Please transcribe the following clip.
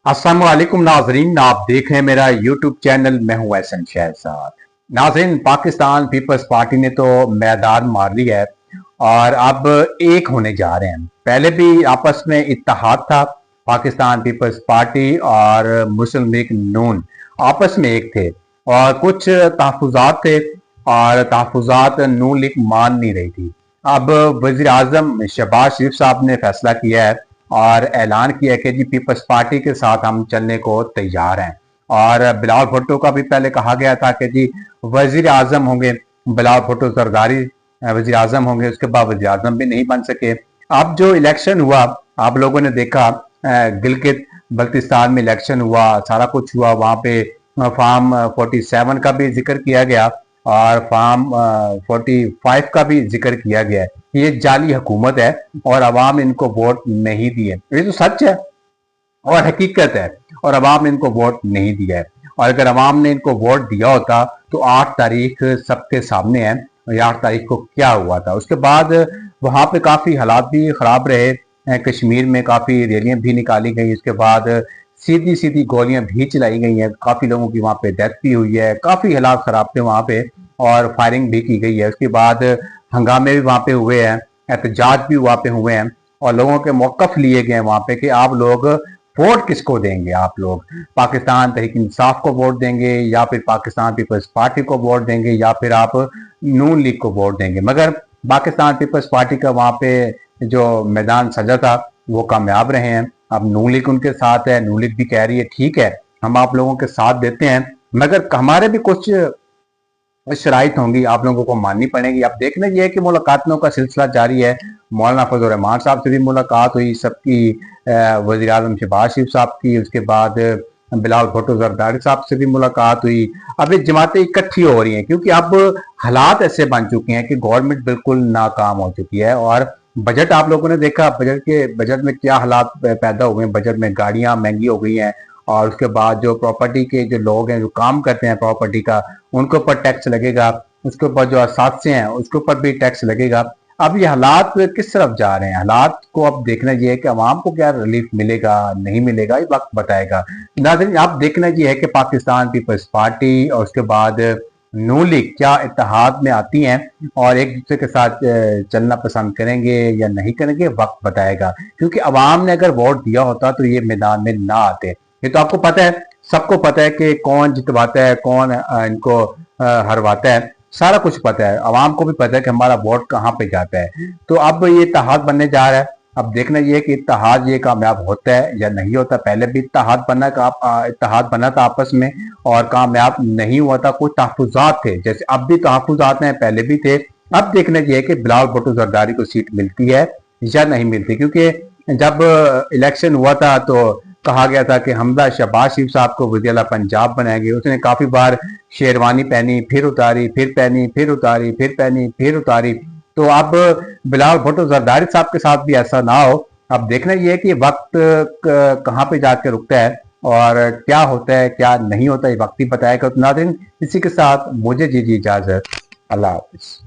अस्सलाम वालेकुम नाजरीन, आप देख रहे हैं मेरा यूट्यूब चैनल। मैं हूं एहसन शहजाद। नाजरीन, पाकिस्तान पीपल्स पार्टी ने तो मैदान मार लिया है और अब एक होने जा रहे हैं। पहले भी आपस में इत्तेहाद था, पाकिस्तान पीपल्स पार्टी और मुस्लिम लीग नून आपस में एक थे और कुछ तहफुजात थे और तहफुजात नून लीग मान नहीं रही थी। अब वजीर आजम शहबाज शरीफ साहब ने फैसला किया है और ऐलान किया कि जी पीपल्स पार्टी के साथ हम चलने को तैयार हैं। और बिलावल भुट्टो का भी पहले कहा गया था कि जी वजीर आजम होंगे, बिलावल भुट्टो जरदारी वजीर आजम होंगे, उसके बाद वजीर आजम भी नहीं बन सके। अब जो इलेक्शन हुआ आप लोगों ने देखा, गिलगित बल्तिस्तान में इलेक्शन हुआ, सारा कुछ हुआ, वहां पे फार्म 47 का भी जिक्र किया गया और फार्म 45 का भी जिक्र किया गया है। ये जाली हुकूमत है और अवाम इनको वोट नहीं दिए। ये तो सच है और हकीकत है और अवाम ने इनको वोट नहीं दिया है। और अगर अवाम ने इनको वोट दिया होता तो 8 तारीख सबके सामने है। और 8 तारीख को क्या हुआ था, उसके बाद वहां पे काफी हालात भी खराब रहे। कश्मीर में काफी रैलियां भी निकाली गई, उसके बाद सीधी सीधी गोलियां भी चलाई गई हैं, काफी लोगों की वहां पे डेथ भी हुई है, काफी हालात खराब थे वहां पे और फायरिंग भी की गई है। उसके बाद हंगामे भी वहां पे हुए हैं, एहतजाज भी वहां पे हुए हैं और लोगों के मौकफ लिए गए हैं वहां पे कि आप लोग वोट किसको देंगे। आप लोग पाकिस्तान तहरीक इंसाफ को वोट देंगे या फिर पाकिस्तान पीपल्स पार्टी को वोट देंगे या फिर आप नून लीग को वोट देंगे। मगर पाकिस्तान पीपल्स पार्टी का वहां पे जो मैदान सजा था वो कामयाब रहे हैं। अब नून लीग उनके साथ है, नून लीग भी कह रही है ठीक है हम आप लोगों के साथ देते हैं, मगर हमारे भी कुछ शराइत होंगी, आप लोगों को माननी पड़ेगी। अब देखना यह है कि मुलाकातों का सिलसिला जारी है। मौलाना फजल रहमान साहब से भी मुलाकात हुई सबकी, वज़ीर आज़म शहबाज शरीफ साहब की, उसके बाद बिलावल भुट्टो जरदारी साहब से भी मुलाकात हुई। अब ये जमातें इकट्ठी हो रही हैं क्योंकि अब हालात ऐसे बन चुके हैं कि गवर्नमेंट बिल्कुल नाकाम हो चुकी है। और बजट आप लोगों ने देखा, बजट में क्या हालात पैदा हुए हैं। बजट में गाड़ियां महंगी हो गई हैं और उसके बाद जो प्रॉपर्टी के जो लोग हैं जो काम करते हैं प्रॉपर्टी का, उनके ऊपर टैक्स लगेगा, उसके ऊपर जो असासे हैं उसके ऊपर भी टैक्स लगेगा। अब ये हालात किस तरफ जा रहे हैं, हालात को अब देखना ये है कि अवाम को क्या रिलीफ मिलेगा नहीं मिलेगा, ये वक्त बताएगा। नाज़रीन, आप देखना ये है कि पाकिस्तान पीपल्स पार्टी और उसके बाद नून लीग क्या इत्तेहाद में आती हैं और एक दूसरे के साथ चलना पसंद करेंगे या नहीं करेंगे, वक्त बताएगा। क्योंकि अवाम ने अगर वोट दिया होता तो ये मैदान में ना आते। ये तो आपको पता है, सबको पता है कि कौन जितवाता है, कौन इनको हरवाता है, सारा कुछ पता है। अवाम को भी पता है कि हमारा वोट कहाँ पे जाता है। तो अब ये इत्तेहाद बनने जा रहा है। अब देखना ये है कि इत्तेहाद ये कामयाब होता है या नहीं होता। पहले भी इत्तेहाद बना था आपस में और कामयाब नहीं हुआ था। कुछ तहफुजात थे, जैसे अब भी तहफुजात हैं, पहले भी थे। अब देखना ये है कि बिलावल भुट्टो जरदारी को सीट मिलती है या नहीं मिलती। क्योंकि जब इलेक्शन हुआ था तो कहा गया था कि हमजा शहबाज शरीफ साहब को वज़ीर आला पंजाब बनाएंगे। उसने काफी बार शेरवानी पहनी, फिर उतारी, फिर पहनी, फिर उतारी, फिर पहनी, फिर उतारी। तो अब बिलावल भुट्टो जरदारी साहब के साथ भी ऐसा ना हो। अब देखना यह है कि वक्त कहाँ पे जाके रुकता है और क्या होता है क्या नहीं होता, ये वक्त ही बताएगा। तो नाज़रीन, इसी के साथ मुझे दीजिए इजाजत। अल्लाह हाफिज।